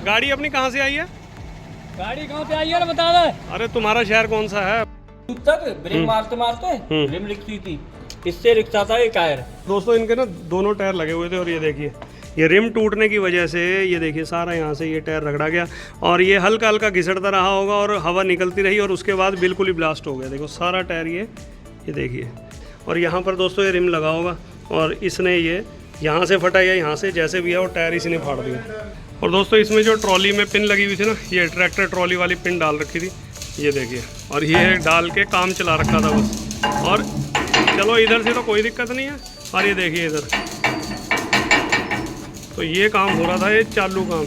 गाड़ी अपनी कहाँ से आई है? गाड़ी कहाँ से आई है बता दे। अरे तुम्हारा शहर कौन सा है? तक ब्रेक मारते मारते रिम लिखती थी, इससे रिक्शा था ये टायर। दोस्तों इनके ना दोनों टायर लगे हुए थे और ये देखिए ये रिम टूटने की वजह से ये देखिए सारा यहाँ से ये टायर रगड़ा गया और ये हल्का हल्का घिसड़ता रहा होगा और हवा निकलती रही और उसके बाद बिल्कुल ही ब्लास्ट हो गया। देखो सारा टायर ये देखिए और यहाँ पर दोस्तों ये रिम लगा होगा और इसने ये यहाँ से फटा या यहाँ से जैसे भी है वो टायर इसी ने फाड़ दिया। और दोस्तों इसमें जो ट्रॉली में पिन लगी हुई थी ना, ये ट्रैक्टर ट्रॉली वाली पिन डाल रखी थी, ये देखिए, और ये डाल के काम चला रखा था बस। और चलो इधर से तो कोई दिक्कत नहीं है, और ये देखिए इधर तो ये काम हो रहा था, ये चालू काम।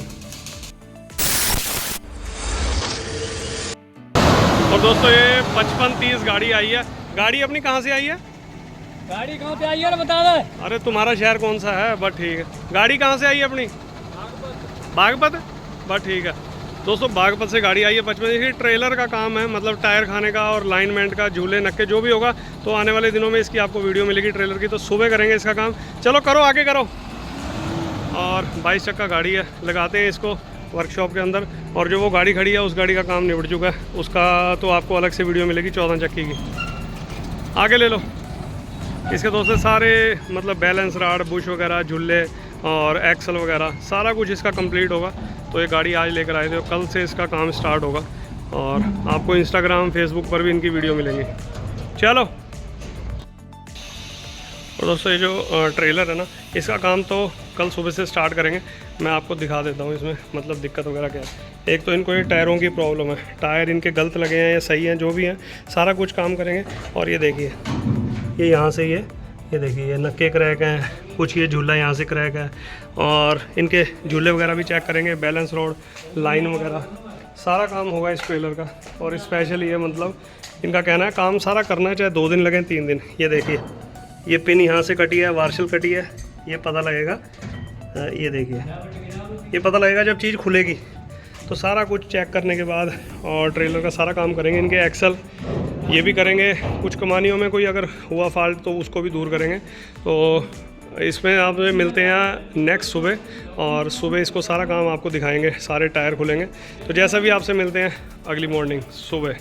और दोस्तों ये 5530 गाड़ी आई है। गाड़ी अपनी कहाँ से आई है? गाड़ी कहाँ से आई है बता दे। अरे तुम्हारा शहर कौन सा है? बस ठीक है। गाड़ी कहाँ से आई है अपनी? बागपत। बस ठीक है दोस्तों, बागपत से गाड़ी आई है 55। देखिए ट्रेलर का काम है, मतलब टायर खाने का और लाइनमेंट का, झूले नक्के जो भी होगा, तो आने वाले दिनों में इसकी आपको वीडियो मिलेगी ट्रेलर की, तो सुबह करेंगे इसका काम। चलो करो, आगे करो। और 22 चक्का गाड़ी है, लगाते हैं इसको वर्कशॉप के अंदर। और जो वो गाड़ी खड़ी है उस गाड़ी का काम निपट चुका है, उसका तो आपको अलग से वीडियो मिलेगी 14 चक्की की। आगे ले लो। इसके दोस्तों सारे मतलब बैलेंस राड, बुश वगैरह, झूले और एक्सल वगैरह सारा कुछ इसका कंप्लीट होगा। तो ये गाड़ी आज लेकर आए थे और कल से इसका काम स्टार्ट होगा और आपको इंस्टाग्राम फेसबुक पर भी इनकी वीडियो मिलेंगी। चलो। और दोस्तों ये जो ट्रेलर है ना, इसका काम तो कल सुबह से स्टार्ट करेंगे। मैं आपको दिखा देता हूँ इसमें मतलब दिक्कत वगैरह क्या है। एक तो इनको ये टायरों की प्रॉब्लम है, टायर इनके गलत लगे हैं या सही हैं, जो भी हैं सारा कुछ काम करेंगे। और ये देखिए ये यहाँ से ये देखिए ये नक्के क्रैक हैं, कुछ ये झूला यहाँ से क्रैक है, और इनके झूले वगैरह भी चेक करेंगे, बैलेंस रोड, लाइन वगैरह सारा काम होगा इस ट्रेलर का। और स्पेशली ये मतलब इनका कहना है काम सारा करना है, चाहे 2 दिन लगें 3 दिन। ये देखिए ये पिन यहाँ से कटी है, वार्शल कटी है, ये पता लगेगा, ये देखिए ये पता लगेगा जब चीज़ खुलेगी। तो सारा कुछ चेक करने के बाद और ट्रेलर का सारा काम करेंगे। इनके एक्सल ये भी करेंगे, कुछ कमानियों में कोई अगर हुआ फॉल्ट तो उसको भी दूर करेंगे। तो इसमें आप मिलते हैं नेक्स्ट सुबह, और सुबह इसको सारा काम आपको दिखाएंगे, सारे टायर खुलेंगे। तो जैसा भी आपसे मिलते हैं अगली मॉर्निंग सुबह।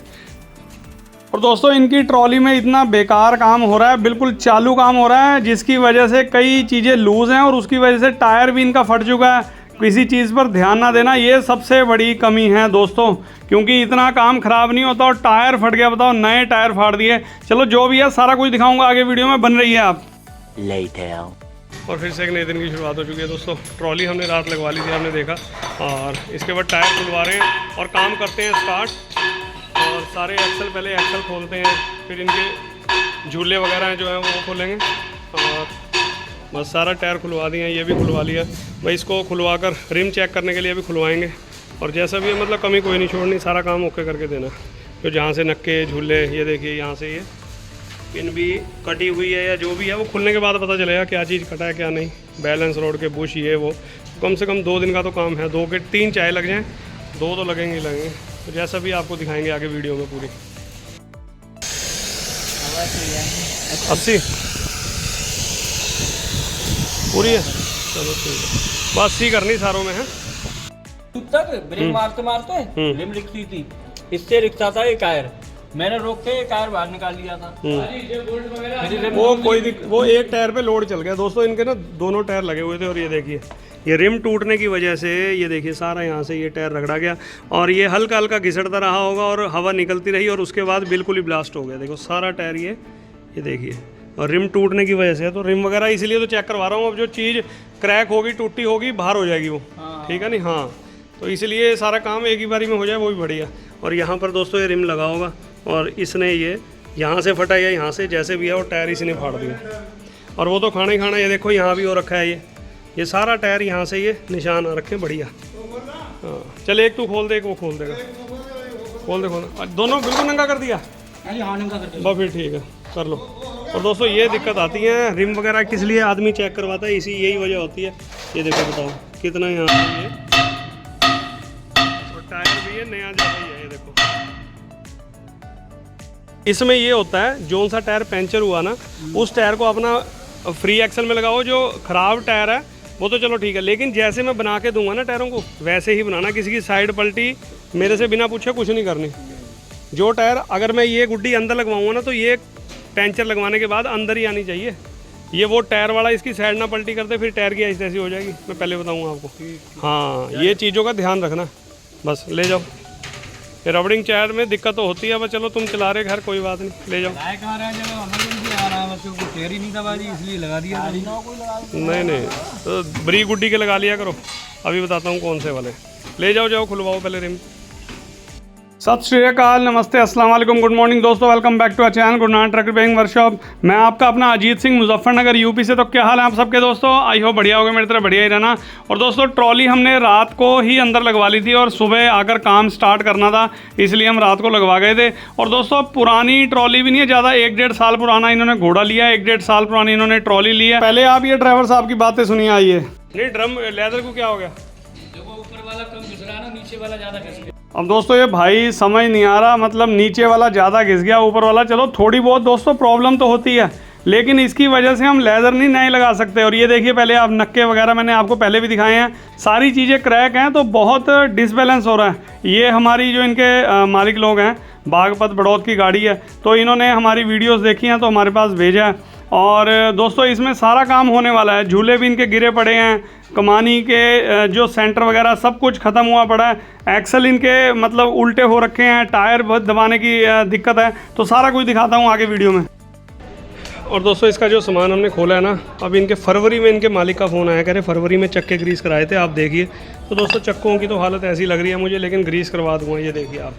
और दोस्तों इनकी ट्रॉली में इतना बेकार काम हो रहा है, बिल्कुल चालू काम हो रहा है, जिसकी वजह से कई चीज़ें लूज़ हैं और उसकी वजह से टायर भी इनका फट चुका है। किसी चीज़ पर ध्यान ना देना, ये सबसे बड़ी कमी है दोस्तों, क्योंकि इतना काम ख़राब नहीं होता और टायर फट गया, बताओ नए टायर फाड़ दिए। चलो जो भी है सारा कुछ दिखाऊंगा आगे वीडियो में, बन रही है आप। और फिर से एक नए दिन की शुरुआत हो चुकी है दोस्तों। ट्रॉली हमने रात लगवा ली थी, आपने देखा, और इसके बाद टायर खुलवा रहे हैं और काम करते हैं स्टार्ट। और सारे एक्सल, पहले एक्सल खोलते हैं, फिर इनके झूले वगैरह जो हैं वो खोलेंगे, और बस सारा टायर खुलवा दिए हैं, ये भी खुलवा लिया भाई। इसको खुलवा कर रिम चेक करने के लिए भी खुलवाएंगे। और जैसा भी है मतलब कमी कोई नहीं छोड़नी, सारा काम ओके करके देना। तो जहाँ से नक्के झूले, ये देखिए यहाँ से ये पिन भी कटी हुई है या जो भी है, वो खुलने के बाद पता चलेगा क्या चीज़ कटा है क्या नहीं। बैलेंस रोड के बुश ये वो, कम से कम 2 दिन का तो काम है, 2 के 3 चाहे लग जाएँ, 2 तो लगेंगे ही लगेंगे। तो जैसा भी आपको दिखाएंगे आगे वीडियो में पूरी। 80 पूरी है, चलो ठीक है, बस सी करनी सारों में है। तक ब्रेक मारते मारते रिम लिखती थी, इससे रिक्शा था ये टायर। मैंने रोक के टायर बाहर निकाल लिया था। वो एक टायर पे लोड चल गया दोस्तों। इनके ना दोनों टायर लगे हुए थे और ये देखिए ये रिम टूटने की वजह से ये देखिए सारा यहाँ से ये टायर रगड़ा गया और ये हल्का हल्का घिसड़ता रहा होगा और हवा निकलती रही और उसके बाद बिल्कुल ही ब्लास्ट हो गया। देखो सारा टायर ये देखिए, और रिम टूटने की वजह से, तो रिम वगैरह इसीलिए तो चेक करवा रहा हूँ। अब जो चीज़ क्रैक होगी, टूटी होगी, बाहर हो जाएगी वो, ठीक है नहीं? हाँ, तो इसलिए सारा काम एक ही बारी में हो जाए, वो भी बढ़िया। और यहाँ पर दोस्तों ये रिम लगा होगा और इसने ये यहाँ से फटा या यहाँ से जैसे भी है वो टायर इसी ने फाड़ दिया। और वो तो खाना ही खाना, ये देखो यहाँ भी हो रखा है, ये सारा टायर यहाँ से ये निशान आ रखे बढ़िया। हाँ चल, एक तू खोल दे, एक वो खोल देगा। खोल दे, दोनों बिल्कुल नंगा कर दिया। बस फिर ठीक है, कर लो। और दोस्तों ये दिक्कत आती है रिम वगैरह, किस लिए आदमी चेक करवाता है, इसी यही वजह होती है। ये देखो, बताओ कितना यहाँ पे ये, और टायर भी ये नया जैसा ही है, ये देखो। इसमें ये होता है, जो सा टायर पंचर हुआ ना, उस टायर को अपना फ्री एक्सल में लगाओ। जो ख़राब टायर है वो तो चलो ठीक है, लेकिन जैसे मैं बना के दूंगा ना टायरों को वैसे ही बनाना। किसी की साइड पलटी मेरे से बिना पूछे कुछ नहीं करनी। जो टायर अगर मैं ये गुड्डी अंदर लगवाऊंगा ना तो ये पंचर लगवाने के बाद अंदर ही आनी चाहिए। ये वो टायर वाला इसकी साइड ना पलटी करते फिर टायर की ऐसी ऐसी हो जाएगी, मैं पहले बताऊंगा आपको। हाँ, ये चीज़ों का ध्यान रखना। बस ले जाओ। ये रबड़िंग टायर में दिक्कत तो होती है, बस चलो तुम चला रहे घर, कोई बात नहीं, ले जाओ। इसलिए लगा दिया। नहीं तो बरी गुड्डी के लगा लिया करो। अभी बताता हूँ कौन से वाले। ले जाओ, जाओ खुलवाओ पहले रिम। सत श्री अकाल, नमस्ते, अस्सलाम वालेकुम, गुड मॉर्निंग दोस्तों, welcome back to our channel Gurnan truck repairing workshop. मैं आपका अपना अजीत सिंह, मुजफ्फरनगर यूपी से। तो क्या हाल है आप सबके दोस्तों? आई होप बढ़िया होगा, मेरी तरह बढ़िया ही रहना। और दोस्तों ट्रॉली हमने रात को ही अंदर लगवा ली थी और सुबह आकर काम स्टार्ट करना था, इसलिए हम रात को लगवा गए थे। और दोस्तों पुरानी ट्रॉली भी नहीं है ज़्यादा, 1-1.5 साल पुराना इन्होंने घोड़ा लिया है, 1-1.5 साल पुरानी इन्होंने ट्रॉली ली है। पहले आप ये ड्राइवर साहब की बातें सुनिए। आइए। नहीं, ड्रम लेदर को क्या हो गया? ऊपर वाला कम घिस रहा है ना, नीचे वाला ज़्यादा घिस गया। अब दोस्तों ये भाई समझ नहीं आ रहा, मतलब नीचे वाला ज़्यादा घिस गया, ऊपर वाला चलो थोड़ी बहुत दोस्तों प्रॉब्लम तो होती है, लेकिन इसकी वजह से हम लेदर नहीं नए लगा सकते। और ये देखिए पहले आप नक्के वगैरह मैंने आपको पहले भी दिखाए हैं, सारी चीज़ें क्रैक हैं, तो बहुत डिसबैलेंस हो रहा है। ये हमारी जो इनके मालिक लोग हैं, बागपत बड़ौद की गाड़ी है, तो इन्होंने हमारी वीडियोज़ देखी हैं तो हमारे पास भेजा है। और दोस्तों इसमें सारा काम होने वाला है। झूले भी इनके गिरे पड़े हैं, कमानी के जो सेंटर वगैरह सब कुछ ख़त्म हुआ पड़ा है। एक्सल इनके मतलब उल्टे हो रखे हैं, टायर बहुत दबाने की दिक्कत है, तो सारा कुछ दिखाता हूँ आगे वीडियो में। और दोस्तों इसका जो सामान हमने खोला है ना, अब इनके फरवरी में इनके मालिक का फ़ोन आया, कह रहे फरवरी में चक्के ग्रीस कराए थे, आप देखिए। तो दोस्तों चक्कों की तो हालत ऐसी लग रही है मुझे, लेकिन ग्रीस करवा दूँगा। ये देखिए आप,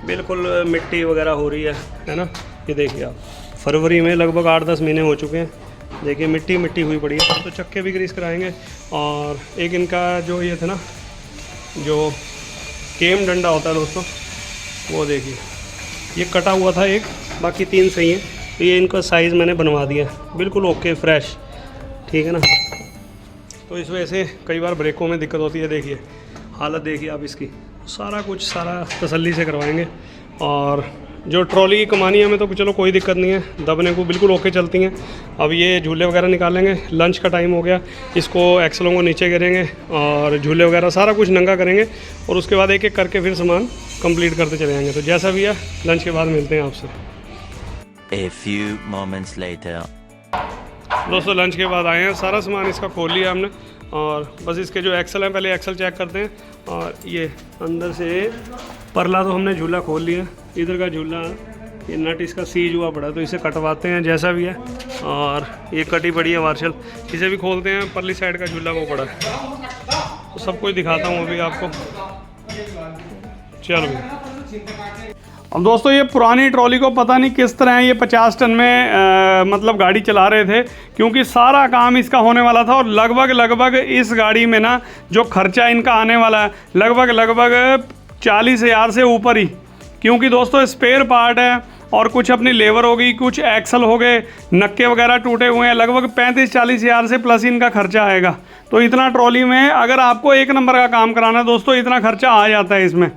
बिल्कुल मिट्टी वगैरह हो रही है ना। ये देखिए आप, फरवरी में लगभग 8-10 महीने हो चुके हैं, देखिए मिट्टी मिट्टी हुई पड़ी है। तो चक्के भी ग्रीस कराएंगे। और एक इनका जो ये थे ना, जो केम डंडा होता है दोस्तों, वो देखिए ये कटा हुआ था एक, बाकी 3 सही हैं। तो ये इनका साइज़ मैंने बनवा दिया, बिल्कुल ओके फ्रेश, ठीक है ना। तो इस वजह से कई बार ब्रेकों में दिक्कत होती है। देखिए हालत देखिए आप इसकी, सारा कुछ सारा तसल्ली से करवाएंगे। और जो ट्रॉली की कमानी में तो चलो कोई दिक्कत नहीं है, दबने को बिल्कुल ओके चलती हैं। अब ये झूले वगैरह निकालेंगे, लंच का टाइम हो गया, इसको एक्सलों को नीचे गिरेंगे और झूले वगैरह सारा कुछ नंगा करेंगे, और उसके बाद एक एक करके फिर सामान कंप्लीट करते चले जाएंगे। तो जैसा भी है लंच के बाद मिलते हैं आपसे। A few moments later. दोस्तों लंच के बाद आए हैं, सारा सामान इसका खोल लिया हमने, और बस इसके जो एक्सल हैं पहले एक्सल चेक करते हैं। और ये अंदर से परला तो हमने झूला खोल लिया, इधर का झूला ये नट इसका सीज हुआ पड़ा, तो इसे कटवाते हैं जैसा भी है। और ये कटी पड़ी है वार्शल, इसे भी खोलते हैं। परली साइड का झूला वो पड़ा है, तो सब कुछ दिखाता हूँ अभी आपको। चलो अब दोस्तों ये पुरानी ट्रॉली को पता नहीं किस तरह ये 50 टन में मतलब गाड़ी चला रहे थे, क्योंकि सारा काम इसका होने वाला था। और लगभग इस गाड़ी में ना जो खर्चा इनका आने वाला है लगभग 40,000 से ऊपर ही, क्योंकि दोस्तों स्पेयर पार्ट है और कुछ अपनी लेबर हो गई, कुछ एक्सल हो गए, नक्के वगैरह टूटे हुए हैं, लगभग 35-40 हज़ार से प्लस इनका खर्चा आएगा। तो इतना ट्रॉली में अगर आपको 1 नंबर का काम कराना है दोस्तों, इतना खर्चा आ जाता है इसमें,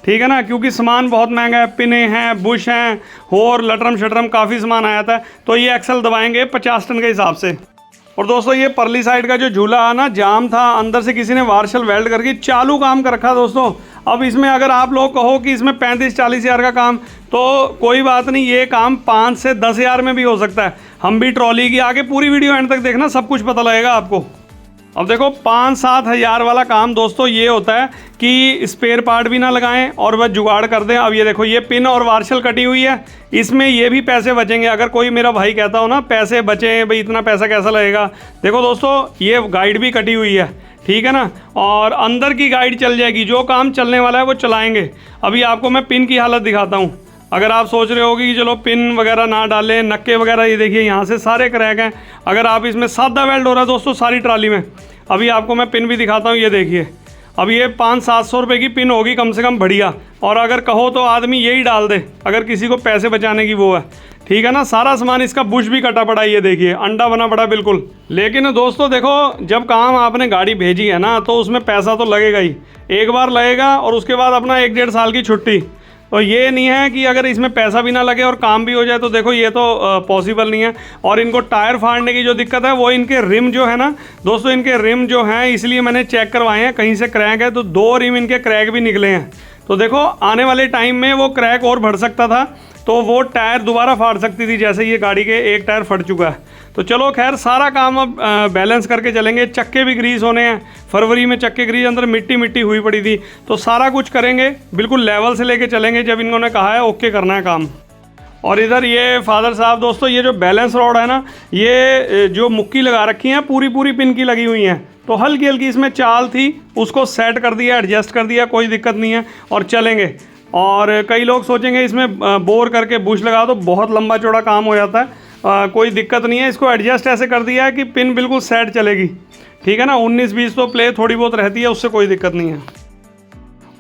ठीक है ना, क्योंकि सामान बहुत महंगा है, पिने हैं, बुश हैं, और लटरम शटरम काफ़ी सामान आया था। तो ये एक्सल दबाएंगे 50 टन के हिसाब से। और दोस्तों ये परली साइड का जो झूला है ना, जाम था, अंदर से किसी ने वार्शल वेल्ड करके चालू काम कर रखा दोस्तों। अब इसमें अगर आप लोग कहो कि इसमें 35-40 हज़ार का काम, तो कोई बात नहीं, ये काम 5 से 10 हज़ार में भी हो सकता है। हम भी ट्रॉली की आगे पूरी वीडियो एंड तक देखना, सब कुछ पता लगेगा आपको। अब देखो 5-7 हज़ार वाला काम दोस्तों ये होता है कि स्पेयर पार्ट भी ना लगाएं और बस जुगाड़ कर दें। अब ये देखो ये पिन और वार्शल कटी हुई है, इसमें ये भी पैसे बचेंगे। अगर कोई मेरा भाई कहता हो ना पैसे बचे भाई, इतना पैसा कैसा लगेगा, देखो दोस्तों ये गाइड भी कटी हुई है, ठीक है ना, और अंदर की गाइड चल जाएगी। जो काम चलने वाला है वो चलाएँगे। अभी आपको मैं पिन की हालत दिखाता हूँ। अगर आप सोच रहे होगे कि चलो पिन वगैरह ना डालें, नक्के वगैरह, ये देखिए यहाँ से सारे क्रैक हैं। अगर आप इसमें सादा वेल्ड हो रहा है दोस्तों सारी ट्राली में। अभी आपको मैं पिन भी दिखाता हूँ, ये देखिए। अब ये 500-700 रुपये की पिन होगी कम से कम बढ़िया, और अगर कहो तो आदमी यही डाल दे अगर किसी को पैसे बचाने की वो है, ठीक है ना। सारा सामान इसका बुश भी कटा पड़ा है, ये देखिए अंडा बना पड़ा बिल्कुल। लेकिन दोस्तों देखो जब काम आपने गाड़ी भेजी है ना, तो उसमें पैसा तो लगेगा ही, एक बार लगेगा, और उसके बाद अपना 1-1.5 साल की छुट्टी। तो ये नहीं है कि अगर इसमें पैसा भी ना लगे और काम भी हो जाए, तो देखो ये तो पॉसिबल नहीं है। और इनको टायर फाड़ने की जो दिक्कत है वो इनके रिम जो है ना दोस्तों, इनके रिम जो हैं, इसलिए मैंने चेक करवाए हैं, कहीं से क्रैक है तो 2 रिम इनके क्रैक भी निकले हैं। तो देखो आने वाले टाइम में वो क्रैक और बढ़ सकता था, तो वो टायर दोबारा फाड़ सकती थी, जैसे ये गाड़ी के एक टायर फट चुका है। तो चलो खैर, सारा काम अब बैलेंस करके चलेंगे। चक्के भी ग्रीस होने हैं, फरवरी में चक्के ग्रीस, अंदर मिट्टी मिट्टी हुई पड़ी थी, तो सारा कुछ करेंगे, बिल्कुल लेवल से लेके चलेंगे जब इन्होंने कहा है ओके करना है काम। और इधर ये फादर साहब दोस्तों, ये जो बैलेंस रॉड है ना, ये जो मुक्की लगा रखी हैं पूरी पूरी पिन की लगी हुई हैं, तो हल्की हल्की इसमें चाल थी, उसको सेट कर दिया, एडजस्ट कर दिया, कोई दिक्कत नहीं है और चलेंगे। और कई लोग सोचेंगे इसमें बोर करके बुश लगा तो बहुत लंबा चौड़ा काम हो जाता है, कोई दिक्कत नहीं है। इसको एडजस्ट ऐसे कर दिया है कि पिन बिल्कुल सेट चलेगी, ठीक है ना। 19-20 तो प्ले थोड़ी बहुत रहती है, उससे कोई दिक्कत नहीं है।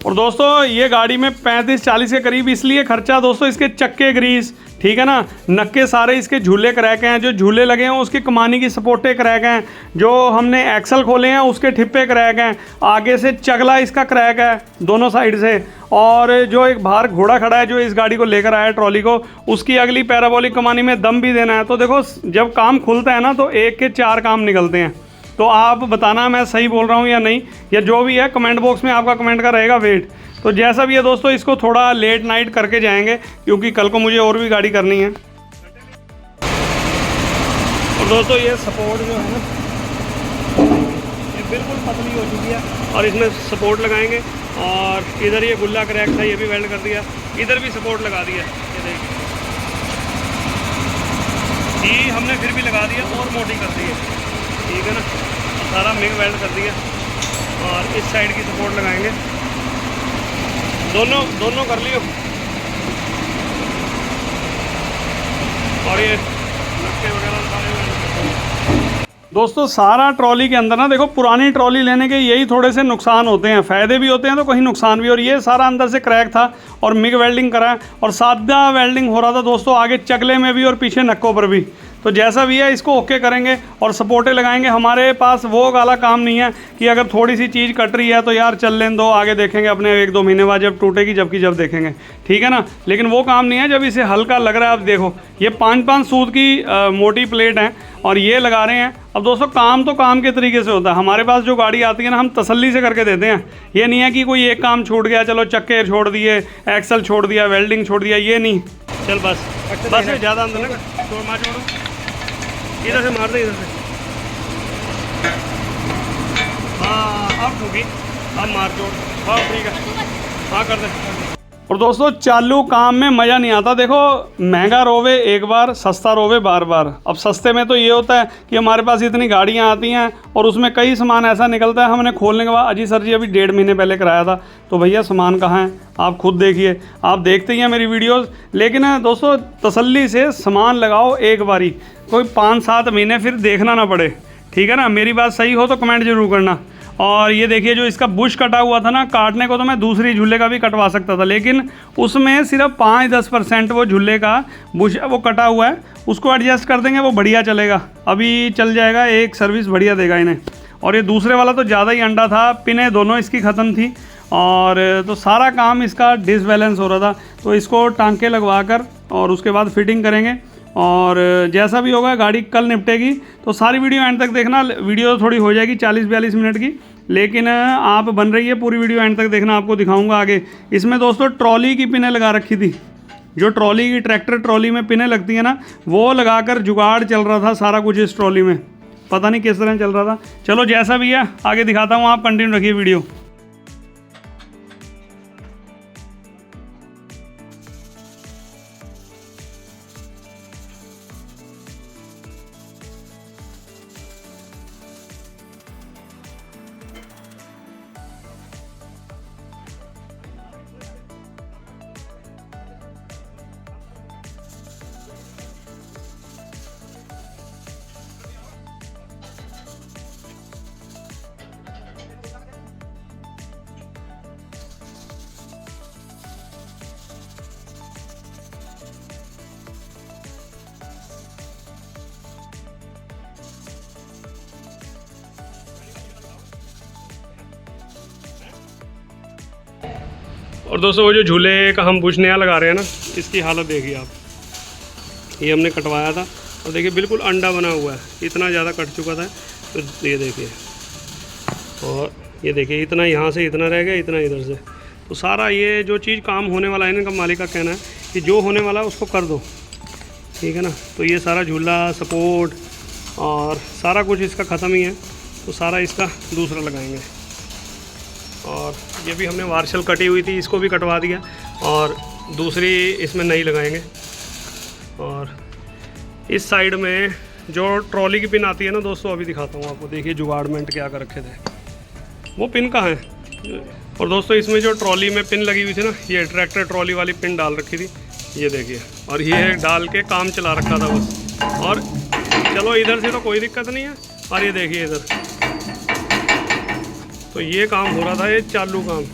और दोस्तों ये गाड़ी में 35-40 के करीब इसलिए खर्चा दोस्तों, इसके चक्के ग्रीस, ठीक है ना, नक्के सारे इसके झूले क्रैक हैं, जो झूले लगे हैं उसकी कमानी की सपोर्टें क्रैक हैं, जो हमने एक्सल खोले हैं उसके ठिप्पे क्रैक हैं, आगे से चगला इसका क्रैक है दोनों साइड से, और जो एक बाहर घोड़ा खड़ा है जो इस गाड़ी को लेकर आया है ट्रॉली को, उसकी अगली पैराबोलिक कमानी में दम भी देना है। तो देखो जब काम खुलता है ना तो 1 के 4 काम निकलते हैं। तो आप बताना मैं सही बोल रहा हूँ या नहीं, या जो भी है कमेंट बॉक्स में आपका कमेंट का रहेगा वेट। तो जैसा भी है दोस्तों, इसको थोड़ा लेट नाइट करके जाएंगे, क्योंकि कल को मुझे और भी गाड़ी करनी है। और दोस्तों ये सपोर्ट जो है ना, ये बिल्कुल पतली हो चुकी है, और इसमें सपोर्ट लगाएंगे। और इधर ये गुल्ला क्रैक था, ये भी वेल्ड कर दिया, इधर भी सपोर्ट लगा दिया, ये देखिए, ये हमने फिर भी लगा दिया और मोटी कर दी है, ठीक है ना। सारा मिग वेल्ड कर दिया, और इस साइड की सपोर्ट लगाएंगे, दोनों कर लियो। और ये नक्के वगैरह सारे दोस्तों, सारा ट्रॉली के अंदर ना देखो, पुरानी ट्रॉली लेने के यही थोड़े से नुकसान होते हैं, फ़ायदे भी होते हैं तो कहीं नुकसान भी। और ये सारा अंदर से क्रैक था और मिग वेल्डिंग करा है, और सादा वेल्डिंग हो रहा था दोस्तों, आगे चकले में भी और पीछे नक्कों पर भी। तो जैसा भी है इसको ओके करेंगे और सपोर्टें लगाएंगे। हमारे पास वो वाला काम नहीं है कि अगर थोड़ी सी चीज़ कट रही है तो यार चल लें दो, आगे देखेंगे अपने 1-2 महीने बाद जब टूटेगी, जबकि जब देखेंगे, ठीक है ना। लेकिन वो काम नहीं है जब इसे हल्का लग रहा है। अब देखो ये 5-5 सूत की मोटी प्लेट हैं और ये लगा रहे हैं। अब दोस्तों काम तो काम के तरीके से होता है। हमारे पास जो गाड़ी आती है ना, हम तसल्ली से करके देते हैं। ये नहीं है कि कोई एक काम छूट गया, चलो चक्के छोड़ दिए, एक्सल छोड़ दिया, वेल्डिंग छोड़ दिया, ये नहीं। चल बस ज़्यादा अंदर ना छोड़ो, इधर से मार दे, इधर से। हाँ अब ठोकी, अब मार जोड़, हाँ ठीक है, हाँ कर दे। और दोस्तों चालू काम में मज़ा नहीं आता। देखो महंगा रोवे एक बार, सस्ता रोवे बार बार। अब सस्ते में तो ये होता है कि हमारे पास इतनी गाड़ियाँ आती हैं और उसमें कई सामान ऐसा निकलता है, हमने खोलने के बाद, अजी सर जी अभी 1.5 महीने पहले कराया था, तो भैया सामान कहाँ है, आप खुद देखिए, आप देखते ही हैं मेरी वीडियोज़। लेकिन दोस्तों तसल्ली से सामान लगाओ एक बारी, कोई 5-7 महीने फिर देखना ना पड़े, ठीक है ना। मेरी बात सही हो तो कमेंट जरूर करना। और ये देखिए जो इसका बुश कटा हुआ था ना, काटने को तो मैं दूसरी झूले का भी कटवा सकता था, लेकिन उसमें सिर्फ 5-10% वो झूले का बुश वो कटा हुआ है, उसको एडजस्ट कर देंगे, वो बढ़िया चलेगा, अभी चल जाएगा, एक सर्विस बढ़िया देगा इन्हें। और ये दूसरे वाला तो ज़्यादा ही अंडा था, पिनें दोनों इसकी ख़त्म थी, और तो सारा काम इसका डिसबैलेंस हो रहा था। तो इसको टांके लगवा कर और उसके बाद फिटिंग करेंगे, और जैसा भी होगा गाड़ी कल निपटेगी। तो सारी वीडियो एंड तक देखना। वीडियो थोड़ी हो जाएगी 40-42 मिनट की, लेकिन आप बन रही है पूरी वीडियो एंड तक देखना, आपको दिखाऊंगा आगे। इसमें दोस्तों ट्रॉली की पिनें लगा रखी थी, जो ट्रॉली की ट्रैक्टर ट्रॉली में पिनें लगती हैं ना, वो लगाकर जुगाड़ चल रहा था सारा कुछ इस ट्रॉली में, पता नहीं किस तरह चल रहा था। चलो जैसा भी है आगे दिखाता हूँ, आप कंटिन्यू रखिए वीडियो। और दोस्तों वो जो झूले का हम बुश नया लगा रहे हैं ना, इसकी हालत देखिए आप। ये हमने कटवाया था और देखिए बिल्कुल अंडा बना हुआ है, इतना ज़्यादा कट चुका था। तो ये देखिए, और ये देखिए इतना यहाँ से इतना रह गया, इतना इधर से। तो सारा ये जो चीज़ काम होने वाला है, इनका मालिक का कहना है कि जो होने वाला है उसको कर दो, ठीक है ना। तो ये सारा झूला, सपोर्ट और सारा कुछ इसका ख़त्म ही है, तो सारा इसका दूसरा लगाएंगे। और ये भी हमने वार्शल कटी हुई थी, इसको भी कटवा दिया और दूसरी इसमें नई लगाएंगे। और इस साइड में जो ट्रॉली की पिन आती है ना दोस्तों, अभी दिखाता हूँ आपको। देखिए जुगाड़मेंट क्या कर रखे थे, वो पिन कहाँ है। और दोस्तों इसमें जो ट्रॉली में पिन लगी हुई थी ना, ये ट्रैक्टर ट्रॉली वाली पिन डाल रखी थी, ये देखिए। और ये डाल के काम चला रखा था बस। और चलो इधर से तो कोई दिक्कत नहीं है, और ये देखिए इधर तो ये काम हो रहा था, ये चालू काम।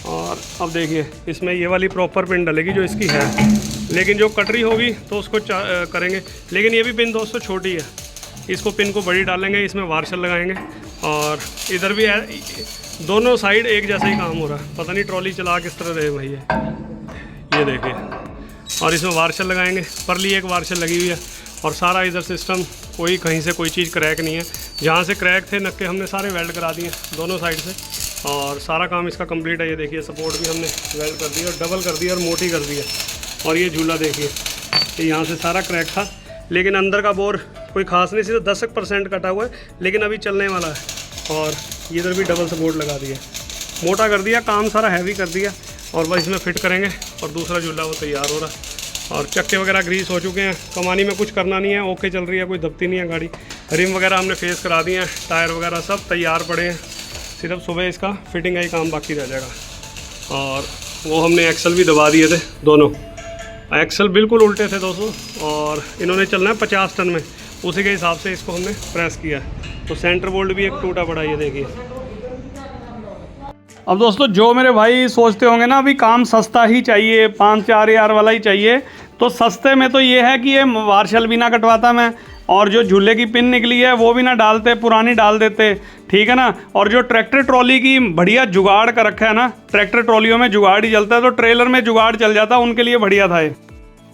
और अब देखिए इसमें ये वाली प्रॉपर पिन डलेगी जो इसकी है, लेकिन जो कटरी होगी तो उसको करेंगे। लेकिन ये भी पिन दोस्तों छोटी है, इसको पिन को बड़ी डालेंगे, इसमें वार्शल लगाएंगे। और इधर भी दोनों साइड एक जैसा ही काम हो रहा है, पता नहीं ट्रॉली चला किस तरह रहे भाई ये देखिए। और इसमें वार्शल लगाएंगे, परली एक वार्शल लगी हुई है। और सारा इधर सिस्टम, कोई कहीं से कोई चीज़ क्रैक नहीं है। जहाँ से क्रैक थे नक्के हमने सारे वेल्ड करा दिए दोनों साइड से, और सारा काम इसका कंप्लीट है। ये देखिए सपोर्ट भी हमने वेल्ड कर दिया और डबल कर दिया और मोटी कर दिया। और ये झूला देखिए, ये यहाँ से सारा क्रैक था, लेकिन अंदर का बोर कोई खास नहीं, सिर्फ 10% कटा हुआ है, लेकिन अभी चलने वाला है। और इधर भी डबल सपोर्ट लगा दिया, मोटा कर दिया, काम सारा हैवी कर दिया। और बस इसमें फिट करेंगे और दूसरा झूला वो तैयार हो रहा है। और चक्के वगैरह ग्रीस हो चुके हैं, कमानी में कुछ करना नहीं है, ओके चल रही है, कोई दबती नहीं है गाड़ी। रिम वगैरह हमने फेस करा दिए हैं, टायर वगैरह सब तैयार पड़े हैं, सिर्फ सुबह इसका फिटिंग का ही काम बाकी रह जाएगा। और वो हमने एक्सल भी दबा दिए थे दोनों, एक्सल बिल्कुल उल्टे थे दोस्तों, और इन्होंने चलना है 50 टन में, उसी के हिसाब से इसको हमने प्रेस किया है। तो सेंटर बोल्ट भी एक टूटा पड़ा, ये देखिए। अब दोस्तों जो मेरे भाई सोचते होंगे ना अभी काम सस्ता ही चाहिए, 5-4 हज़ार वाला ही चाहिए, तो सस्ते में तो ये है कि ये वार्शल भी ना कटवाता मैं, और जो झूले की पिन निकली है वो भी ना डालते, पुरानी डाल देते, ठीक है ना। और जो ट्रैक्टर ट्रॉली की बढ़िया जुगाड़ का रखा है ना, ट्रैक्टर ट्रॉलियों में जुगाड़ ही चलता है, तो ट्रेलर में जुगाड़ चल जाता, उनके लिए बढ़िया था ये।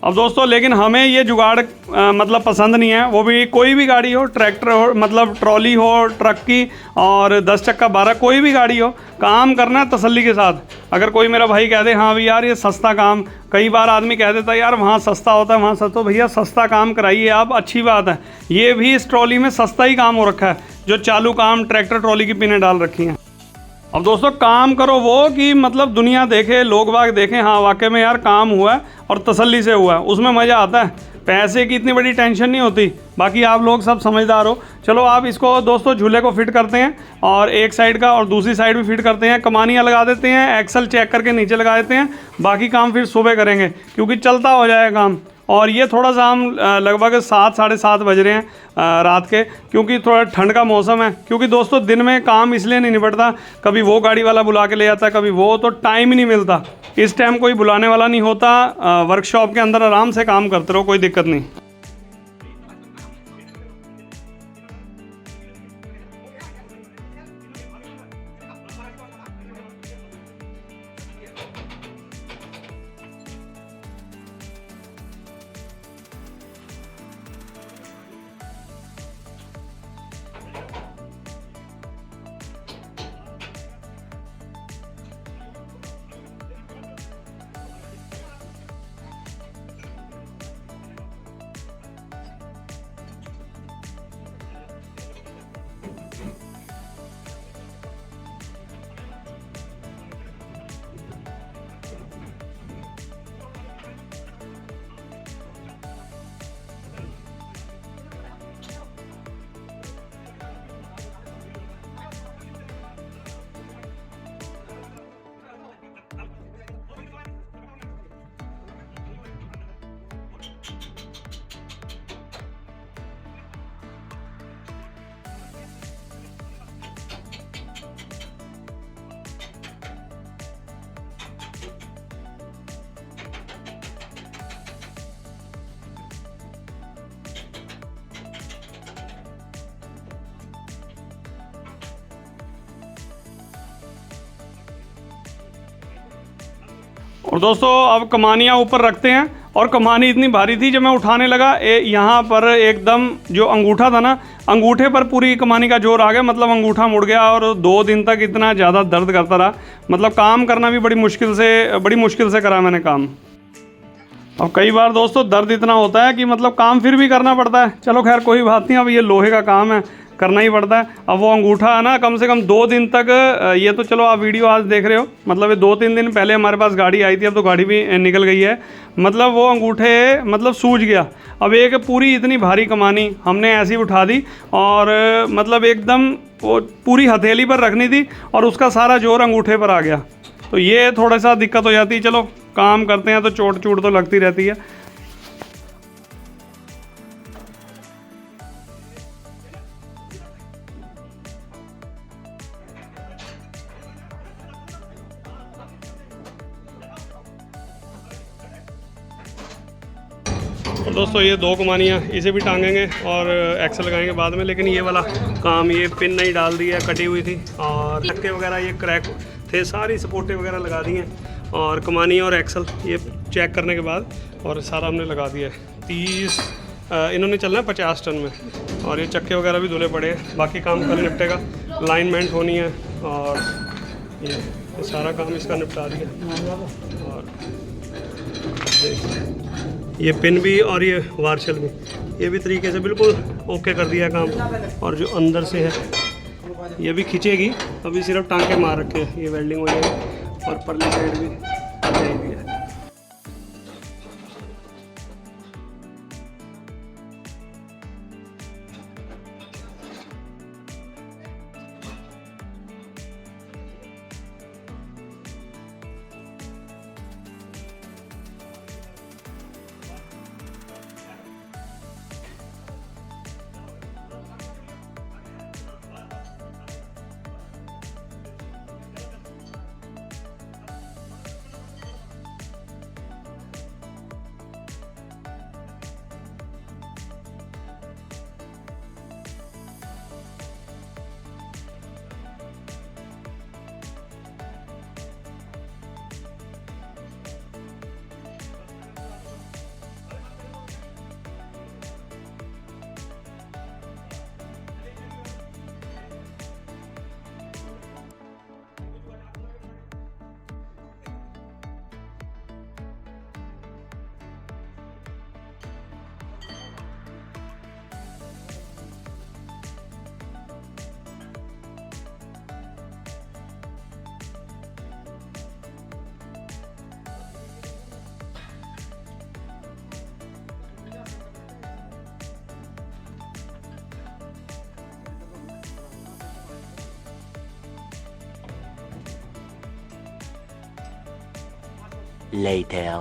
अब दोस्तों लेकिन हमें ये जुगाड़ मतलब पसंद नहीं है, वो भी कोई भी गाड़ी हो, ट्रैक्टर हो, मतलब ट्रॉली हो, ट्रक की, और 10 चक्का 12, कोई भी गाड़ी हो, काम करना है तसल्ली के साथ। अगर कोई मेरा भाई कह दे हाँ भाई यार ये सस्ता काम, कई बार आदमी कह देता है यार वहाँ सस्ता होता है, वहाँ सस्ता, तो भैया सस्ता काम कराइए आप, अच्छी बात है। ये भी इस ट्रॉली में सस्ता ही काम हो रखा है, जो चालू काम ट्रैक्टर ट्रॉली की पिनें डाल रखी हैं। अब दोस्तों काम करो वो कि मतलब दुनिया देखे, लोग बाग देखें, हाँ वाकई में यार काम हुआ है और तसल्ली से हुआ है, उसमें मज़ा आता है। पैसे की इतनी बड़ी टेंशन नहीं होती, बाकी आप लोग सब समझदार हो। चलो आप इसको दोस्तों झूले को फिट करते हैं, और एक साइड का और दूसरी साइड भी फिट करते हैं, कमानियाँ लगा देते हैं, एक्सल चेक करके नीचे लगा देते हैं, बाकी काम फिर सुबह करेंगे क्योंकि चलता हो जाएगा काम। और ये थोड़ा सा हम लगभग 7 साढ़े 7 बज रहे हैं रात के, क्योंकि थोड़ा ठंड का मौसम है। क्योंकि दोस्तों दिन में काम इसलिए नहीं निपटता, कभी वो गाड़ी वाला बुला के ले जाता है, कभी वो, तो टाइम ही नहीं मिलता। इस टाइम कोई बुलाने वाला नहीं होता, वर्कशॉप के अंदर आराम से काम करते रहो, कोई दिक्कत नहीं। और दोस्तों अब कमानियाँ ऊपर रखते हैं, और कमानी इतनी भारी थी जब मैं उठाने लगा यहाँ पर एकदम जो अंगूठा था ना, अंगूठे पर पूरी कमानी का जोर आ गया, मतलब अंगूठा मुड़ गया और 2 दिन तक इतना ज़्यादा दर्द करता रहा। मतलब काम करना भी बड़ी मुश्किल से करा मैंने काम। अब कई बार दोस्तों दर्द इतना होता है कि मतलब काम फिर भी करना पड़ता है। चलो खैर कोई बात नहीं, अब ये लोहे का काम है, करना ही पड़ता है। अब वो अंगूठा है ना, कम से कम 2 दिन तक, ये तो चलो आप वीडियो आज देख रहे हो, मतलब ये 2-3 दिन पहले हमारे पास गाड़ी आई थी, अब तो गाड़ी भी निकल गई है। मतलब वो अंगूठे मतलब सूज गया। अब एक पूरी इतनी भारी कमानी हमने ऐसी उठा दी, और मतलब एकदम वो पूरी हथेली पर रखनी थी और उसका सारा जोर अंगूठे पर आ गया। तो ये थोड़ा सा दिक्कत हो जाती है। चलो काम करते हैं तो चोट तो लगती रहती है। और दोस्तों ये 2 कमानियाँ इसे भी टांगेंगे और एक्सल लगाएंगे बाद में। लेकिन ये वाला काम, ये पिन नहीं डाल दी है, कटी हुई थी, और चक्के वगैरह ये क्रैक थे, सारी सपोर्टें वगैरह लगा दी हैं, और कमानी और एक्सल ये चेक करने के बाद और सारा हमने लगा दिया है। 30 इन्होंने चलना है 50 टन में, और ये चक्के वगैरह भी धुले पड़े हैं। बाकी काम कल निपटेगा, लाइनमेंट होनी है, और ये सारा काम इसका निपटा दिया। और ये पिन भी और ये वार्शल भी, ये भी तरीके से बिल्कुल ओके कर दिया काम। और जो अंदर से है ये भी खींचेगी, अभी सिर्फ टांके मार रखे हैं, ये वेल्डिंग हो जाएगी। और परली साइड भी है। Later.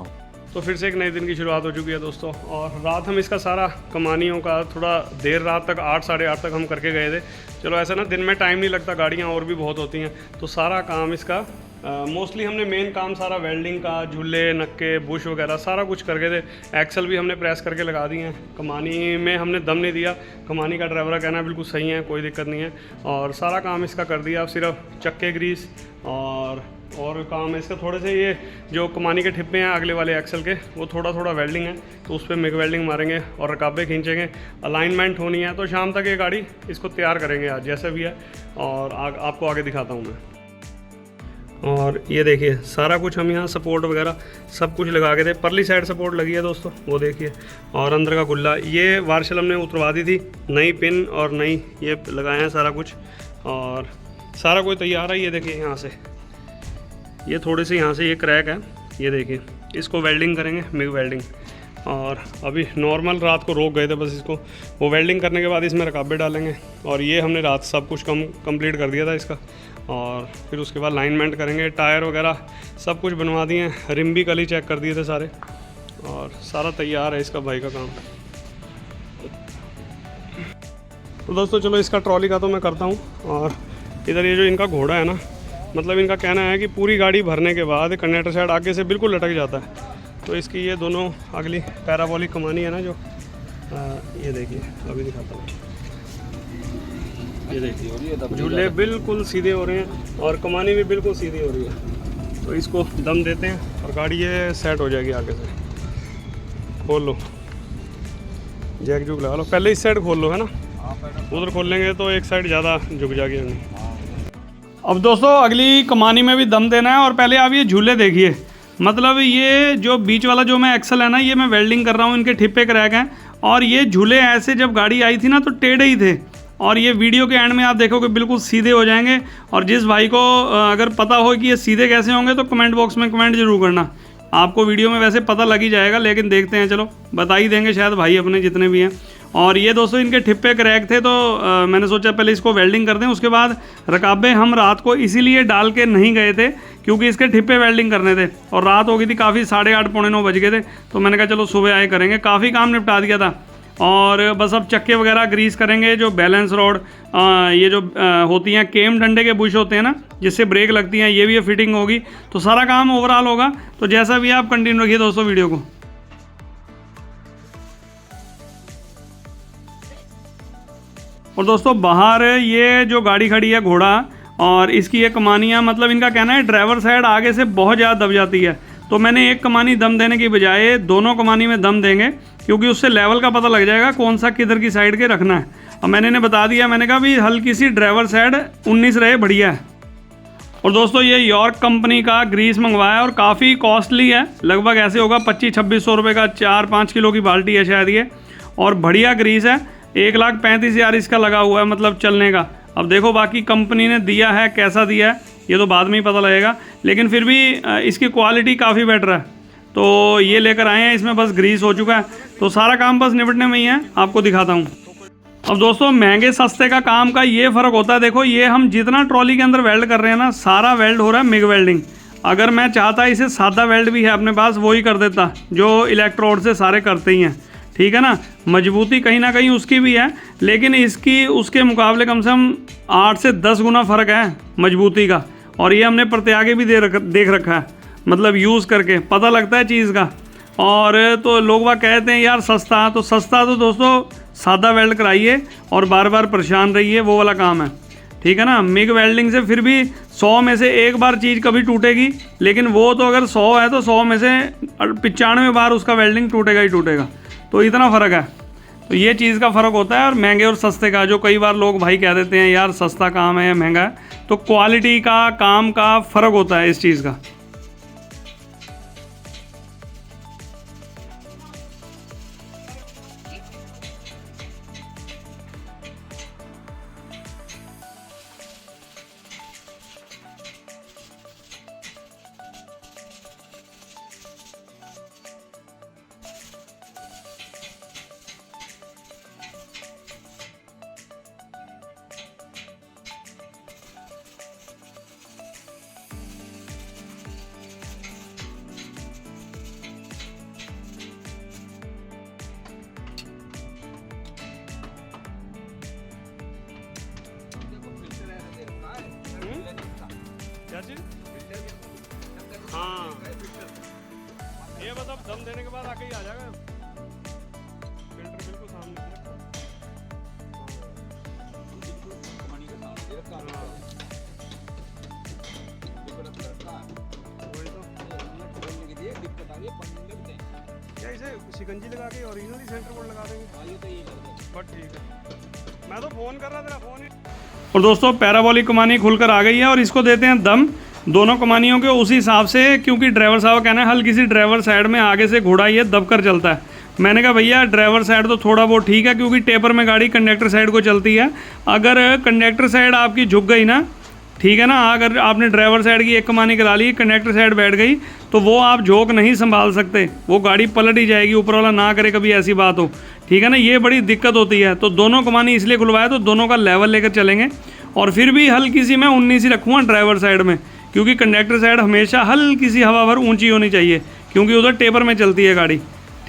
तो फिर से एक नए दिन की शुरुआत हो चुकी है दोस्तों। और रात हम इसका सारा कमानियों का थोड़ा देर रात तक 8 साढ़े 8 तक हम करके गए थे। चलो ऐसा ना, दिन में टाइम नहीं लगता, गाड़ियाँ और भी बहुत होती हैं, तो सारा काम इसका मोस्टली हमने मेन काम सारा वेल्डिंग का, झूले नक्के बुश वगैरह सारा कुछ करके थे। एक्सल भी हमने प्रेस करके लगा दिए हैं। कमानी में हमने दम नहीं दिया, कमानी का ड्राइवर का कहना है बिल्कुल सही है, कोई दिक्कत नहीं है, और सारा काम इसका कर दिया। अब सिर्फ चक्के ग्रीस और काम है इसका। थोड़े से ये जो कमानी के ठिप्पे हैं अगले वाले एक्सल के, वो थोड़ा वेल्डिंग है, तो उस पर मिग वेल्डिंग मारेंगे और रकाबे खींचेंगे, अलाइनमेंट होनी है। तो शाम तक ये गाड़ी इसको तैयार करेंगे आज जैसे भी है, और आपको आगे दिखाता हूँ मैं। और ये देखिए सारा कुछ हम यहाँ सपोर्ट वगैरह सब कुछ लगा के थे। परली साइड सपोर्ट लगी है दोस्तों, वो देखिए, और अंदर का गुल्ला, ये वार्शल हमने उतरवा दी थी, नई पिन और नई ये लगाए हैं सारा कुछ, और सारा कुछ तैयार है। ये देखिए यहाँ से ये थोड़े से यहाँ से ये क्रैक है, ये देखिए, इसको वेल्डिंग करेंगे, मिग वेल्डिंग। और अभी नॉर्मल रात को रोक गए थे बस इसको, वो वेल्डिंग करने के बाद इसमें रकाबे डालेंगे। और ये हमने रात सब कुछ कंप्लीट कर दिया था इसका, और फिर उसके बाद लाइनमेंट करेंगे, टायर वगैरह सब कुछ बनवा दिए हैं, रिम भी कल ही चेक कर दिए थे सारे, और सारा तैयार है इसका भाई का काम। तो दोस्तों चलो इसका ट्रॉली का तो मैं करता हूँ। और इधर ये जो इनका घोड़ा है ना, मतलब इनका कहना है कि पूरी गाड़ी भरने के बाद कंडक्टर साइड आगे से बिल्कुल लटक जाता है। तो इसकी ये दोनों अगली पैराबोलिक कमानी है ना जो, ये देखिए अभी दिखाता हूँ, ये देखिए झूले बिल्कुल सीधे हो रहे हैं और कमानी भी बिल्कुल सीधी हो रही है। तो इसको दम देते हैं और गाड़ी ये सेट हो जाएगी आगे से। खोल लो, जैक जुग लगा लो, पहले इस साइड खोल लो है ना, उधर खोल लेंगे तो एक साइड ज़्यादा झुक जाएगी। अब दोस्तों अगली कमानी में भी दम देना है और पहले आप ये झूले देखिए, मतलब ये जो बीच वाला जो मैं एक्सल है ना, ये मैं वेल्डिंग कर रहा हूँ, इनके ठिप्पे क्रैक हैं और ये झूले ऐसे जब गाड़ी आई थी ना तो टेढ़े ही थे और ये वीडियो के एंड में आप देखोगे बिल्कुल सीधे हो जाएंगे। और जिस भाई को अगर पता हो कि ये सीधे कैसे होंगे तो कमेंट बॉक्स में कमेंट जरूर करना, आपको वीडियो में वैसे पता लग ही जाएगा, लेकिन देखते हैं, चलो बता ही देंगे शायद भाई अपने जितने भी हैं। और ये दोस्तों इनके ठिप्पे क्रैक थे तो मैंने सोचा पहले इसको वेल्डिंग कर दें, उसके बाद रकाबे हम रात को इसीलिए डाल के नहीं गए थे क्योंकि इसके ठिप्पे वेल्डिंग करने थे और रात हो गई थी काफ़ी, 8:30 पौने 9 बज गए थे। तो मैंने कहा चलो सुबह आए करेंगे, काफ़ी काम निपटा दिया था। और बस अब चक्के वगैरह ग्रीस करेंगे, जो बैलेंस रोड ये जो होती हैं केम डंडे के बुश होते हैं ना जिससे ब्रेक लगती हैं, ये भी फिटिंग होगी, तो सारा काम ओवरऑल होगा। तो जैसा भी आप कंटिन्यू रखिए दोस्तों वीडियो को। और दोस्तों बाहर ये जो गाड़ी खड़ी है घोड़ा और इसकी ये कमानियाँ, मतलब इनका कहना है ड्राइवर साइड आगे से बहुत ज़्यादा दब जाती है, तो मैंने एक कमानी दम देने की बजाय दोनों कमानी में दम देंगे क्योंकि उससे लेवल का पता लग जाएगा कौन सा किधर की साइड के रखना है। और मैंने इन्हें बता दिया, मैंने कहा भी हल्की सी ड्राइवर साइड 19 रहे, बढ़िया है। और दोस्तों ये यॉर्क कंपनी का ग्रीस मंगवाया और काफ़ी कॉस्टली है, लगभग ऐसे होगा 2500-2600 रुपये का, 4-5 किलो की बाल्टी है शायद ये, और बढ़िया ग्रीस है। 1,35,000 इसका लगा हुआ है मतलब चलने का। अब देखो बाकी कंपनी ने दिया है कैसा दिया है ये तो बाद में ही पता लगेगा, लेकिन फिर भी इसकी क्वालिटी काफ़ी बेटर है। तो ये लेकर आए हैं, इसमें बस ग्रीस हो चुका है, तो सारा काम बस निपटने में ही है, आपको दिखाता हूँ। अब दोस्तों महंगे सस्ते का काम का ये फ़र्क होता है, देखो ये हम जितना ट्रॉली के अंदर वेल्ड कर रहे हैं ना, सारा वेल्ड हो रहा है मिग वेल्डिंग। अगर मैं चाहता इसे सादा वेल्ड भी है अपने पास, वो ही कर देता जो इलेक्ट्रोड से सारे करते ही हैं, ठीक है ना। मजबूती कहीं ना कहीं उसकी भी है, लेकिन इसकी उसके मुकाबले कम से कम 8 से 10 गुना फ़र्क है मजबूती का। और ये हमने प्रत्यागे भी देख रखा है, मतलब यूज़ करके पता लगता है चीज़ का। और तो लोग वह कहते हैं यार सस्ता, तो सस्ता तो दोस्तों सादा वेल्ड कराइए और बार बार परेशान रहिए, वो वाला काम है, ठीक है ना। मिग वेल्डिंग से फिर भी 100 में से एक बार चीज़ कभी टूटेगी, लेकिन वो तो अगर 100 है तो 100 में से 95 बार उसका वेल्डिंग टूटेगा ही टूटेगा, तो इतना फ़र्क है। तो ये चीज़ का फ़र्क होता है और महंगे और सस्ते का। जो कई बार लोग भाई कह देते हैं यार सस्ता काम है या महंगा है, तो क्वालिटी का काम का फ़र्क होता है इस चीज़ का। क्या चीज़? हाँ ये बस अब दम देने के बाद आके ही आ जाएगा, फिल्टर बिल्कुल सामने क्या इसे शिकंजी लगा के ओरिजिनली सेंटर बोर्ड लगा देंगे, बट ठीक है। मैं तो फ़ोन कर रहा था, फ़ोन ही। और दोस्तों पैराबोलिक कमानी खुलकर आ गई है और इसको देते हैं दम दोनों कमानियों के उसी हिसाब से, क्योंकि ड्राइवर साहब कहना है हल्की सी ड्राइवर साइड में आगे से घोड़ा ये दबकर चलता है। मैंने कहा भैया ड्राइवर साइड तो थोड़ा बहुत ठीक है क्योंकि टेपर में गाड़ी कंडक्टर साइड को चलती है, अगर कंडक्टर साइड आपकी झुक गई ना, ठीक है ना, अगर आपने ड्राइवर साइड की एक कमानी करा ली, कंडक्टर साइड बैठ गई, तो वो आप झोंक नहीं संभाल सकते, वो गाड़ी पलट ही जाएगी, ऊपर वाला ना करे कभी ऐसी बात हो, ठीक है ना। ये बड़ी दिक्कत होती है। तो दोनों कमानी इसलिए खुलवाया तो दोनों का लेवल लेकर चलेंगे। और फिर भी हल्की सी मैं 19 ही रखूँगा ड्राइवर साइड में, क्योंकि कंडक्टर साइड हमेशा हल्की सी हवा भर ऊंची होनी चाहिए, क्योंकि उधर टेपर में चलती है गाड़ी,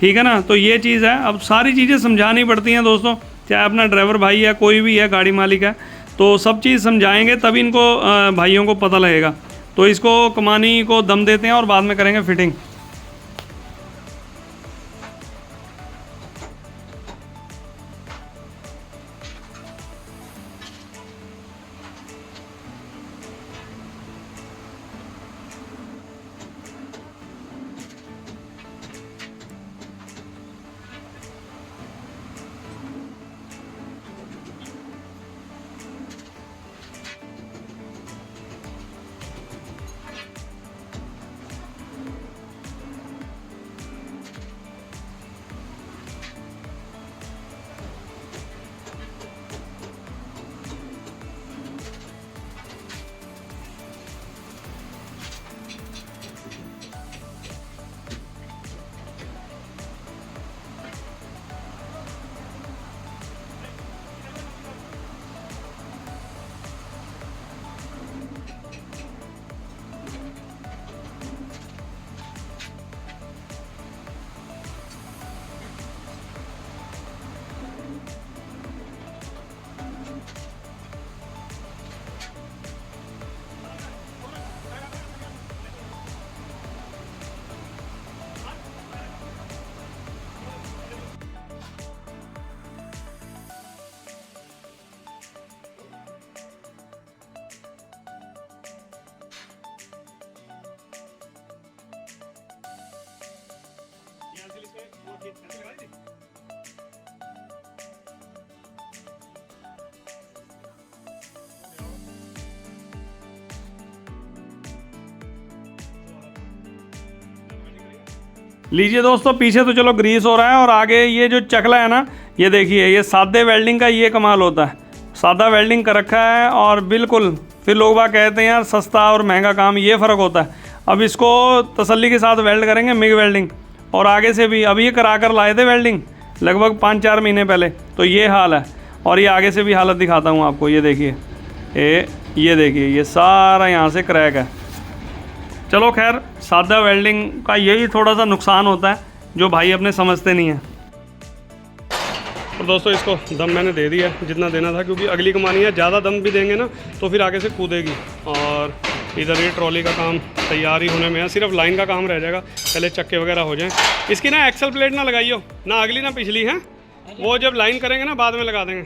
ठीक है ना। तो ये चीज़ है। अब सारी चीज़ें समझानी पड़ती हैं दोस्तों, चाहे अपना ड्राइवर भाई है, कोई भी है, गाड़ी मालिक है, तो सब चीज़ समझाएंगे तभी इनको भाइयों को पता लगेगा। तो इसको कमानी को दम देते हैं और बाद में करेंगे फिटिंग। लीजिए दोस्तों, पीछे तो चलो ग्रीस हो रहा है और आगे ये जो चकला है ना, ये देखिए, ये सादे वेल्डिंग का ये कमाल होता है। सादा वेल्डिंग कर रखा है और बिल्कुल, फिर लोग बाग कहते हैं यार सस्ता और महंगा काम, ये फ़र्क होता है। अब इसको तसल्ली के साथ वेल्ड करेंगे, मिग वेल्डिंग। और आगे से भी अभी ये करा कर लाए थे वेल्डिंग लगभग 5-4 महीने पहले, तो ये हाल है। और ये आगे से भी हालत दिखाता हूँ आपको, ये देखिए, ये देखिए, ये सारा यहाँ से क्रैक है। चलो खैर, सादा वेल्डिंग का यही थोड़ा सा नुकसान होता है जो भाई अपने समझते नहीं हैं। और दोस्तों इसको दम मैंने दे दिया जितना देना था, क्योंकि अगली कमानी है, ज़्यादा दम भी देंगे ना तो फिर आगे से कूदेगी। और इधर ये ट्रॉली का काम तैयार ही होने में है, सिर्फ लाइन का काम रह जाएगा, पहले चक्के वगैरह हो जाएं। इसकी ना एक्सल प्लेट ना लगाइयो, ना अगली ना पिछली है, वो जब लाइन करेंगे ना बाद में लगा देंगे,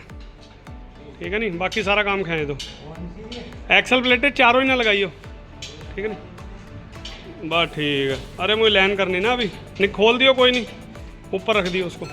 ठीक है नहीं? बाकी सारा काम खाएँ तो एक्सल प्लेटें चारों ही ना लगाइयो, ठीक है नहीं? बस ठीक है। अरे मुझे लाइन करनी ना, अभी नहीं खोल दियो, कोई नहीं, ऊपर रख दियो उसको।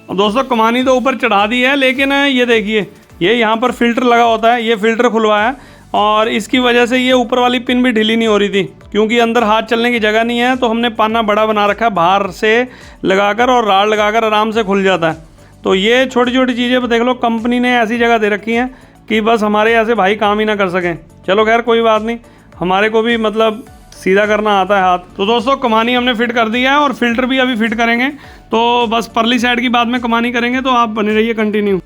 अब दोस्तों कमानी तो ऊपर चढ़ा दी है, लेकिन ये देखिए, ये यहाँ पर फिल्टर लगा होता है, ये फिल्टर खुलवाया है और इसकी वजह से ये ऊपर वाली पिन भी ढीली नहीं हो रही थी, क्योंकि अंदर हाथ चलने की जगह नहीं है, तो हमने पाना बड़ा बना रखा है, बाहर से लगाकर और राड लगाकर आराम से खुल जाता है। तो ये छोटी छोटी चीज़ें देख लो, कंपनी ने ऐसी जगह दे रखी हैं कि बस हमारे ऐसे भाई काम ही ना कर सकें। चलो खैर कोई बात नहीं, हमारे को भी मतलब सीधा करना आता है हाथ। तो दोस्तों कमानी हमने फिट कर दिया है और फिल्टर भी अभी फिट करेंगे, तो बस परली साइड की बाद में कमानी करेंगे, तो आप बने रहिए कंटिन्यू।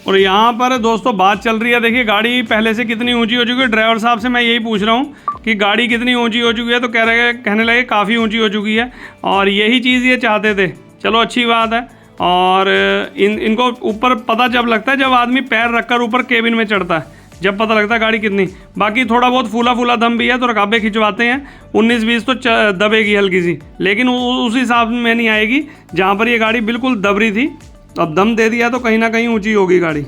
और यहाँ पर दोस्तों बात चल रही है, देखिए गाड़ी पहले से कितनी ऊंची हो चुकी है। ड्राइवर साहब से मैं यही पूछ रहा हूँ कि गाड़ी कितनी ऊंची हो चुकी है, तो कहने लगे काफ़ी ऊंची हो चुकी है, और यही चीज़ ये चाहते थे। चलो अच्छी बात है। और इनको ऊपर पता जब लगता है जब आदमी पैर रखकर ऊपर केबिन में चढ़ता है, जब पता लगता है गाड़ी कितनी। बाकी थोड़ा बहुत फूला फूला दम भी है तो रकाबे खिंचवाते हैं, 19-20 तो दबेगी हल्की सी, लेकिन उस हिसाब में नहीं आएगी जहाँ पर ये गाड़ी बिल्कुल दबरी थी। अब दम दे दिया तो कहीं ना कहीं ऊंची होगी गाड़ी।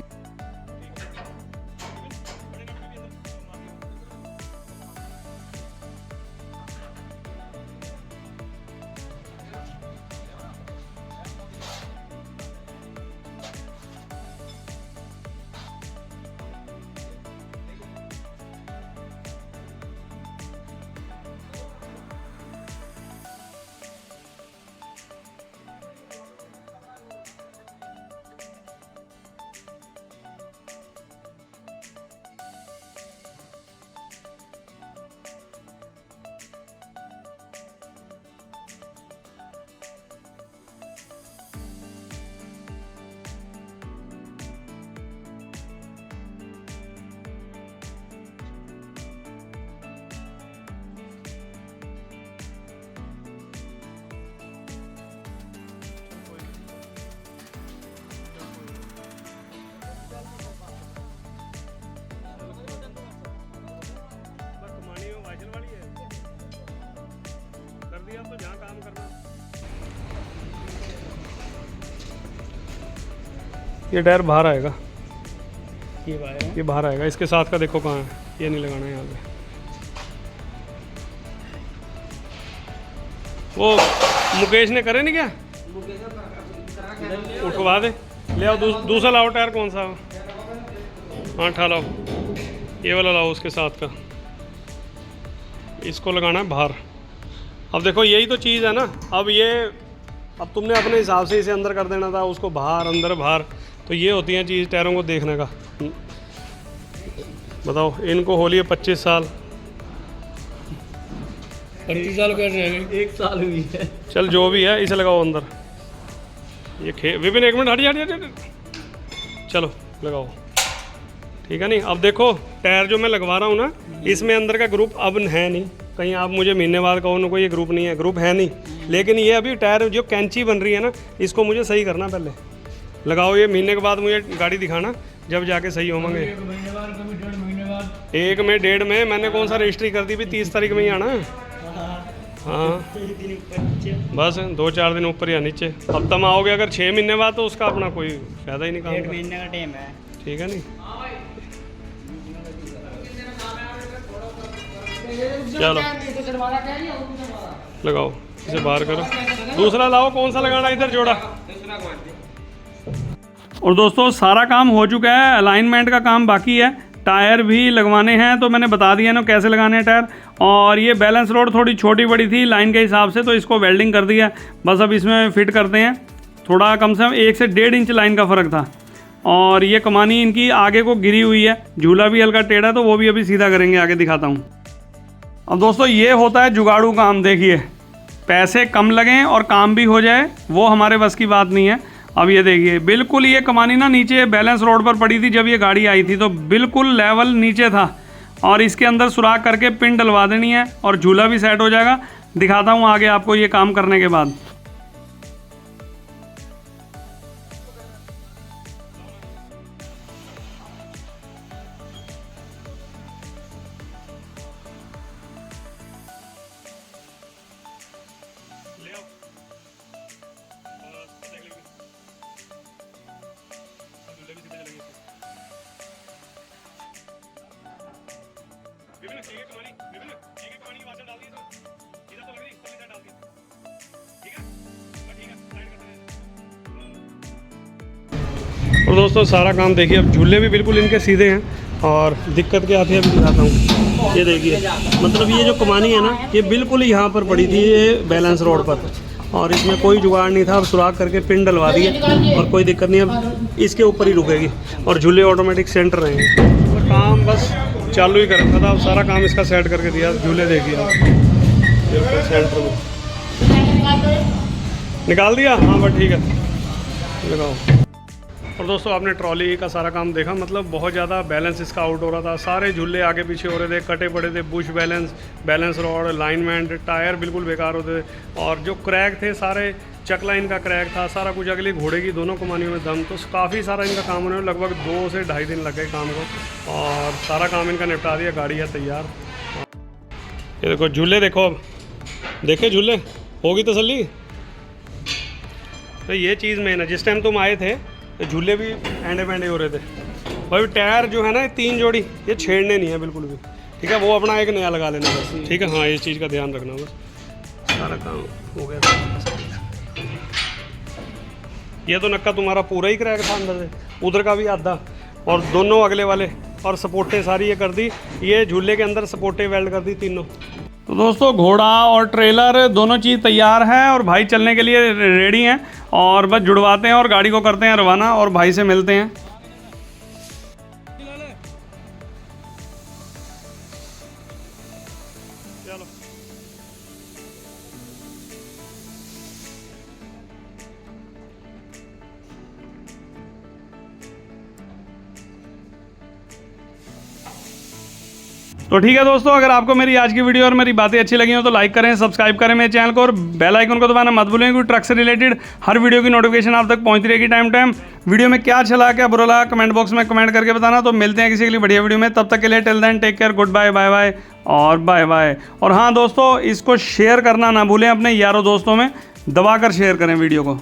ये टायर बाहर आएगा, ये बाहर आएगा। इसके साथ का देखो कहाँ है, ये नहीं लगाना है यहाँ पे। वो मुकेश ने करे नहीं क्या, उठवा दे, ले आओ दूसरा लाओ टायर। कौन सा? हाँ उठा लाओ, ये वाला लाओ उसके साथ का। इसको लगाना है बाहर। अब देखो यही तो चीज़ है ना। अब तुमने अपने हिसाब से इसे अंदर कर देना था, उसको बाहर, अंदर बाहर। तो ये होती हैं चीज़ टायरों को देखने का। बताओ, इनको हो लिए 25 साल। 25 साल कर रहे हैं, 1 साल हुई है। चल जो भी है, इसे लगाओ अंदर। ये विपिन 1 मिनट हट। चलो लगाओ, ठीक है। नहीं अब देखो टायर जो मैं लगवा रहा हूँ ना, इसमें अंदर का ग्रुप अब है नहीं। कहीं आप मुझे महीने बाद कहो ना कोई ये ग्रुप नहीं है, ग्रुप है नहीं। लेकिन ये अभी टायर जो कैंची बन रही है ना, इसको मुझे सही करना पहले। लगाओ ये, महीने के बाद मुझे गाड़ी दिखाना, जब जाके सही होंगे। 1 महीने बाद, कभी 1.5 महीने बाद। 1 में 1.5 में मैंने कौन सा रजिस्ट्री कर दी भी, 30 तारीख में ही आना। हाँ बस 2-4 दिन ऊपर या नीचे। अब तुम आओगे अगर 6 महीने बाद तो उसका अपना कोई फायदा ही नहीं। काम 1 महीने का टाइम है, ठीक है। नहीं चलो लगाओ, इसे बाहर करो। दूसरा लाओ, कौन सा लगाना, इधर जोड़ा। और दोस्तों सारा काम हो चुका है, अलाइनमेंट का काम बाकी है। टायर भी लगवाने हैं, तो मैंने बता दिया ना कैसे लगाने हैं टायर। और ये बैलेंस रोड थोड़ी छोटी बड़ी थी लाइन के हिसाब से, तो इसको वेल्डिंग कर दिया। बस अब इसमें फिट करते हैं। थोड़ा कम से कम 1 से 1.5 इंच लाइन का फ़र्क था। और ये कमानी इनकी आगे को गिरी हुई है, झूला भी हल्का टेढ़ा, तो वो भी अभी सीधा करेंगे, आगे दिखाता हूँ। अब दोस्तों ये होता है जुगाड़ू काम। देखिए पैसे कम लगें और काम भी हो जाए, वो हमारे बस की बात नहीं है। अब ये देखिए बिल्कुल ये कमानी ना नीचे बैलेंस रोड पर पड़ी थी जब ये गाड़ी आई थी, तो बिल्कुल लेवल नीचे था। और इसके अंदर सुराख करके पिन डलवा देनी है और झूला भी सेट हो जाएगा। दिखाता हूँ आगे आपको ये काम करने के बाद। और दोस्तों सारा काम देखिए, अब झूले भी बिल्कुल इनके सीधे हैं। और दिक्कत क्या आती है अभी दिखाता हूँ। ये देखिए, मतलब ये जो कमानी है ना, ये बिल्कुल यहाँ पर पड़ी थी, ये बैलेंस रोड पर, और इसमें कोई जुगाड़ नहीं था। अब सुराख करके पिन डलवा दिए और कोई दिक्कत नहीं, अब इसके ऊपर ही रुकेगी और झूले ऑटोमेटिक सेंटर रहेंगे। तो काम बस चालू ही कर रखा था, अब सारा काम इसका सेट करके दिया। झूले देखिए बिल्कुल सेंटर में निकाल दिया। हाँ बस ठीक है, लगाओ। और दोस्तों आपने ट्रॉली का सारा काम देखा, मतलब बहुत ज़्यादा बैलेंस इसका आउट हो रहा था, सारे झूले आगे पीछे हो रहे थे, कटे पड़े थे, बुश बैलेंस रॉड, लाइनमेंट, टायर बिल्कुल बेकार होते थे, और जो क्रैक थे सारे, चक लाइन का क्रैक था, सारा कुछ। अगली घोड़े की दोनों कमानियों में दम, तो काफ़ी सारा इनका काम होने में लगभग 2 से ढाई दिन लग गए काम को, और सारा काम इनका निपटा दिया, गाड़ी है तैयार। ये देखो झूले, देखो अब देखे झूले, होगी तसल्ली। तो ये चीज़ मेन है, जिस टाइम तुम आए थे तो झूले भी एंडे पेंडे हो रहे थे भाई। टायर जो है ना, 3 जोड़ी, ये छेड़ने नहीं है बिल्कुल भी, ठीक है। वो अपना एक नया लगा लेना बस, ठीक है। हाँ, इस चीज़ का ध्यान रखना बस, सारा काम हो गया था। ये तो नक्का तुम्हारा पूरा ही क्रैक था अंदर से, उधर का भी आधा, और दोनों अगले वाले, और सपोर्टें सारी ये कर दी, ये झूले के अंदर सपोर्टें वेल्ड कर दी तीनों। तो दोस्तों घोड़ा और ट्रेलर दोनों चीज़ तैयार है, और भाई चलने के लिए रेडी हैं, और बस जुड़वाते हैं और गाड़ी को करते हैं रवाना, और भाई से मिलते हैं। चलो तो ठीक है दोस्तों, अगर आपको मेरी आज की वीडियो और मेरी बातें अच्छी लगी हो तो लाइक करें, सब्सक्राइब करें मेरे चैनल को, और बेल आइकन को दबाना मत भूलें, क्योंकि ट्रक से रिलेटेड हर वीडियो की नोटिफिकेशन आप तक पहुंचती रहेगी टाइम टाइम। वीडियो में क्या अच्छा लगा, क्या बुरा लगा, कमेंट बॉक्स में कमेंट करके बताना। तो मिलते हैं किसी के लिए बढ़िया वीडियो में, तब तक के लिए till then take care, goodbye, bye bye और बाय बाय। और हाँ दोस्तों, इसको शेयर करना ना भूलें अपने यारों दोस्तों में, दबा कर शेयर करें वीडियो को।